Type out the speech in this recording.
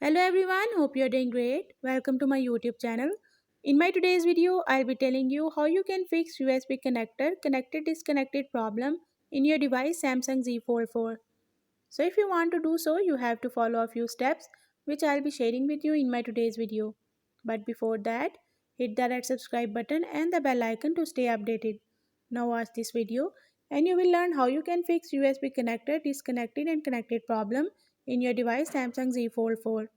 Hello everyone, hope you're doing great. Welcome to my YouTube channel. In my today's video, I'll be telling you how you can fix USB connector connected disconnected problem in your device Samsung Z Fold 4. So if you want to do so, you have to follow a few steps which I'll be sharing with you in my today's video. But before that, hit the red subscribe button and the bell icon to stay updated. Now watch this video and you will learn how you can fix USB connector disconnected and connected problem in your device Samsung Z Fold 4.